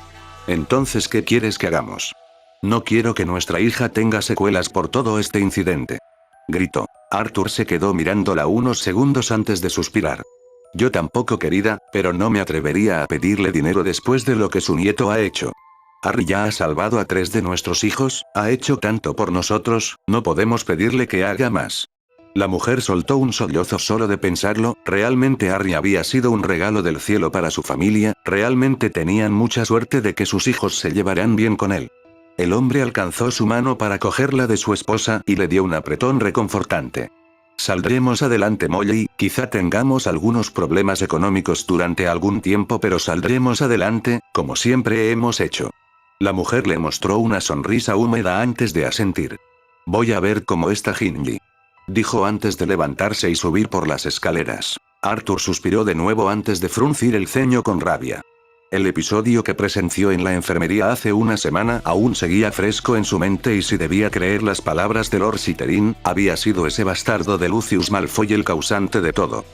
Entonces, ¿qué quieres que hagamos? No quiero que nuestra hija tenga secuelas por todo este incidente. Gritó. Arthur se quedó mirándola unos segundos antes de suspirar. Yo tampoco, querida, pero no me atrevería a pedirle dinero después de lo que su nieto ha hecho. Harry ya ha salvado a 3 de nuestros hijos, ha hecho tanto por nosotros, no podemos pedirle que haga más. La mujer soltó un sollozo solo de pensarlo. Realmente Harry había sido un regalo del cielo para su familia, realmente tenían mucha suerte de que sus hijos se llevaran bien con él. El hombre alcanzó su mano para cogerla de su esposa y le dio un apretón reconfortante. Saldremos adelante, Molly, quizá tengamos algunos problemas económicos durante algún tiempo, pero saldremos adelante, como siempre hemos hecho. La mujer le mostró una sonrisa húmeda antes de asentir. Voy a ver cómo está Ginny. Dijo antes de levantarse y subir por las escaleras. Arthur suspiró de nuevo antes de fruncir el ceño con rabia. El episodio que presenció en la enfermería hace una semana aún seguía fresco en su mente y si debía creer las palabras de Lord Slytherin, había sido ese bastardo de Lucius Malfoy el causante de todo.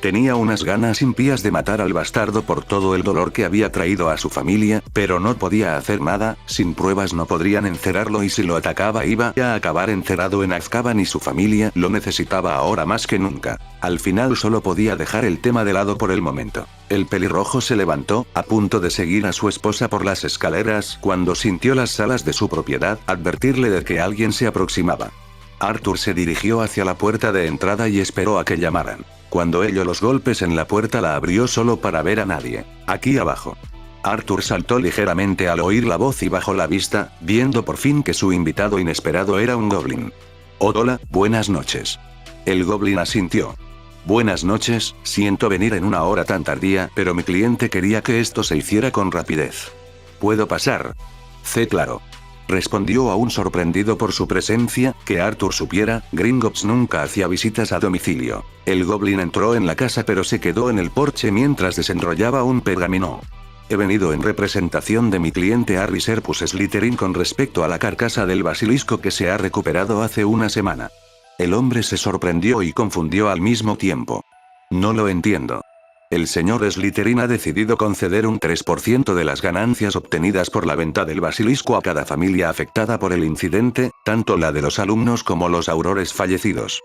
Tenía unas ganas impías de matar al bastardo por todo el dolor que había traído a su familia, pero no podía hacer nada, sin pruebas no podrían encerrarlo y si lo atacaba iba a acabar encerrado en Azkaban y su familia lo necesitaba ahora más que nunca. Al final solo podía dejar el tema de lado por el momento. El pelirrojo se levantó, a punto de seguir a su esposa por las escaleras, cuando sintió las salas de su propiedad advertirle de que alguien se aproximaba. Arthur se dirigió hacia la puerta de entrada y esperó a que llamaran. Cuando oyó los golpes en la puerta la abrió solo para ver a nadie. Aquí abajo. Arthur saltó ligeramente al oír la voz y bajó la vista, viendo por fin que su invitado inesperado era un goblin. Oh, hola, buenas noches. El goblin asintió. Buenas noches, siento venir en una hora tan tardía, pero mi cliente quería que esto se hiciera con rapidez. ¿Puedo pasar? Claro. Respondió aún sorprendido por su presencia, que Arthur supiera, Gringotts nunca hacía visitas a domicilio. El goblin entró en la casa pero se quedó en el porche mientras desenrollaba un pergamino. He venido en representación de mi cliente Harry Serpus Slytherin con respecto a la carcasa del basilisco que se ha recuperado hace una semana. El hombre se sorprendió y confundió al mismo tiempo. No lo entiendo. El señor Slytherin ha decidido conceder un 3% de las ganancias obtenidas por la venta del basilisco a cada familia afectada por el incidente, tanto la de los alumnos como los aurores fallecidos.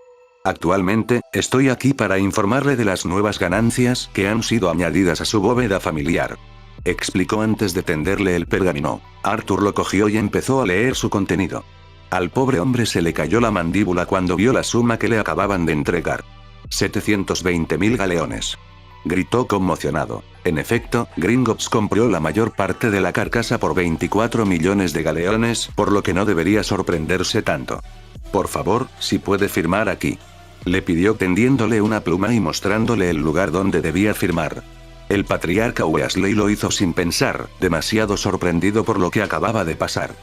Actualmente, estoy aquí para informarle de las nuevas ganancias que han sido añadidas a su bóveda familiar. Explicó antes de tenderle el pergamino. Arthur lo cogió y empezó a leer su contenido. Al pobre hombre se le cayó la mandíbula cuando vio la suma que le acababan de entregar. 720.000 galeones. Gritó conmocionado. En efecto, Gringotts compró la mayor parte de la carcasa por 24 millones de galeones, por lo que no debería sorprenderse tanto. Por favor, si puede firmar aquí. Le pidió tendiéndole una pluma y mostrándole el lugar donde debía firmar. El patriarca Weasley lo hizo sin pensar, demasiado sorprendido por lo que acababa de pasar.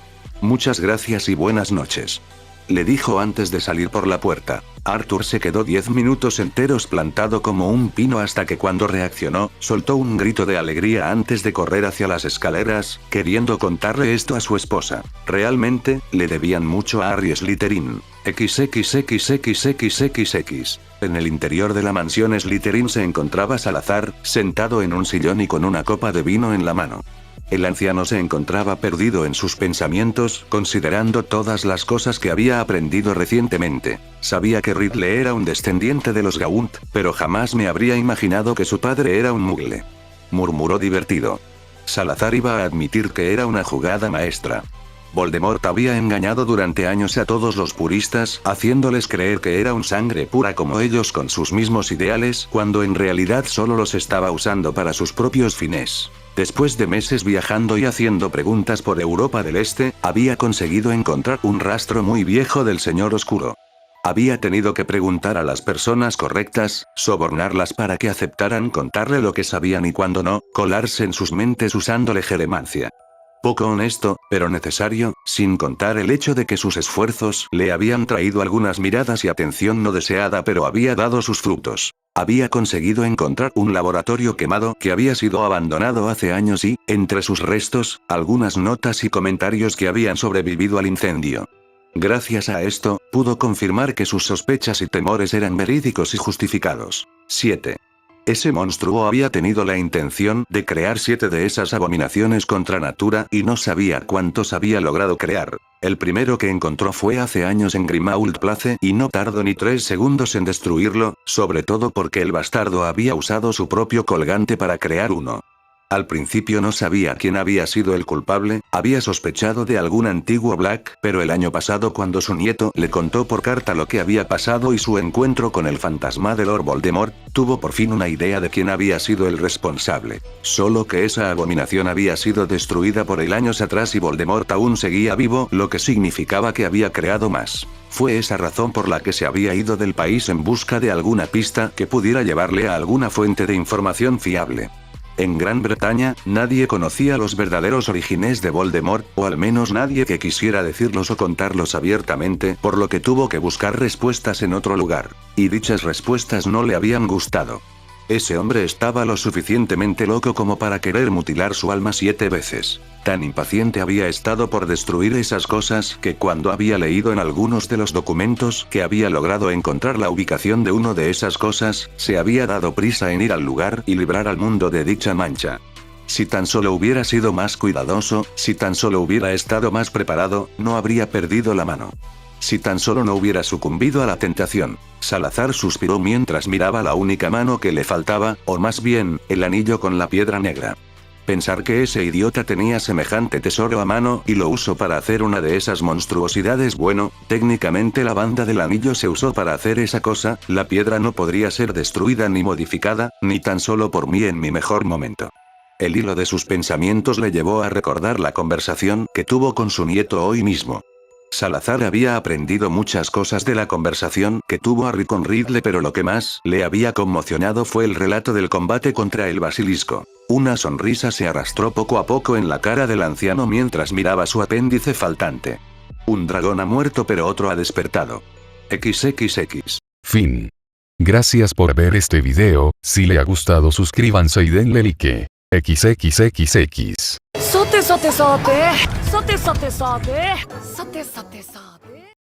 Muchas gracias y buenas noches. Le dijo antes de salir por la puerta. Arthur se quedó 10 minutos enteros plantado como un pino hasta que cuando reaccionó, soltó un grito de alegría antes de correr hacia las escaleras, queriendo contarle esto a su esposa. Realmente, le debían mucho a Harry Slytherin. XXXXXXX. En el interior de la mansión Slytherin se encontraba Salazar, sentado en un sillón y con una copa de vino en la mano. El anciano se encontraba perdido en sus pensamientos, considerando todas las cosas que había aprendido recientemente. Sabía que Ridley era un descendiente de los Gaunt, pero jamás me habría imaginado que su padre era un mugle. Murmuró divertido. Salazar iba a admitir que era una jugada maestra. Voldemort había engañado durante años a todos los puristas, haciéndoles creer que era un sangre pura como ellos con sus mismos ideales, cuando en realidad solo los estaba usando para sus propios fines. Después de meses viajando y haciendo preguntas por Europa del Este, había conseguido encontrar un rastro muy viejo del Señor Oscuro. Había tenido que preguntar a las personas correctas, sobornarlas para que aceptaran contarle lo que sabían y cuando no, colarse en sus mentes usándole jeremancia. Poco honesto, pero necesario, sin contar el hecho de que sus esfuerzos le habían traído algunas miradas y atención no deseada pero había dado sus frutos. Había conseguido encontrar un laboratorio quemado que había sido abandonado hace años y, entre sus restos, algunas notas y comentarios que habían sobrevivido al incendio. Gracias a esto, pudo confirmar que sus sospechas y temores eran verídicos y justificados. 7. Ese monstruo había tenido la intención de crear 7 de esas abominaciones contra natura y no sabía cuántos había logrado crear. El primero que encontró fue hace años en Grimmauld Place y no tardó ni 3 segundos en destruirlo, sobre todo porque el bastardo había usado su propio colgante para crear uno. Al principio no sabía quién había sido el culpable, había sospechado de algún antiguo Black, pero el año pasado cuando su nieto le contó por carta lo que había pasado y su encuentro con el fantasma de Lord Voldemort, tuvo por fin una idea de quién había sido el responsable. Solo que esa abominación había sido destruida por él años atrás y Voldemort aún seguía vivo, lo que significaba que había creado más. Fue esa razón por la que se había ido del país en busca de alguna pista que pudiera llevarle a alguna fuente de información fiable. En Gran Bretaña, nadie conocía los verdaderos orígenes de Voldemort, o al menos nadie que quisiera decirlos o contarlos abiertamente, por lo que tuvo que buscar respuestas en otro lugar. Y dichas respuestas no le habían gustado. Ese hombre estaba lo suficientemente loco como para querer mutilar su alma 7 veces. Tan impaciente había estado por destruir esas cosas que cuando había leído en algunos de los documentos que había logrado encontrar la ubicación de uno de esas cosas, se había dado prisa en ir al lugar y librar al mundo de dicha mancha. Si tan solo hubiera sido más cuidadoso, si tan solo hubiera estado más preparado, no habría perdido la mano. Si tan solo no hubiera sucumbido a la tentación. Salazar suspiró mientras miraba la única mano que le faltaba, o más bien, el anillo con la piedra negra. Pensar que ese idiota tenía semejante tesoro a mano y lo usó para hacer una de esas monstruosidades. Bueno, técnicamente la banda del anillo se usó para hacer esa cosa, la piedra no podría ser destruida ni modificada, ni tan solo por mí en mi mejor momento. El hilo de sus pensamientos le llevó a recordar la conversación que tuvo con su nieto hoy mismo. Salazar había aprendido muchas cosas de la conversación que tuvo Harry con Ridley, pero lo que más le había conmocionado fue el relato del combate contra el basilisco. Una sonrisa se arrastró poco a poco en la cara del anciano mientras miraba su apéndice faltante. Un dragón ha muerto pero otro ha despertado. XXX. Fin. Gracias por ver este video, si le ha gustado suscríbanse y denle like. XXXX. Sote sote sote. Sote sote sote. Sote sote sote.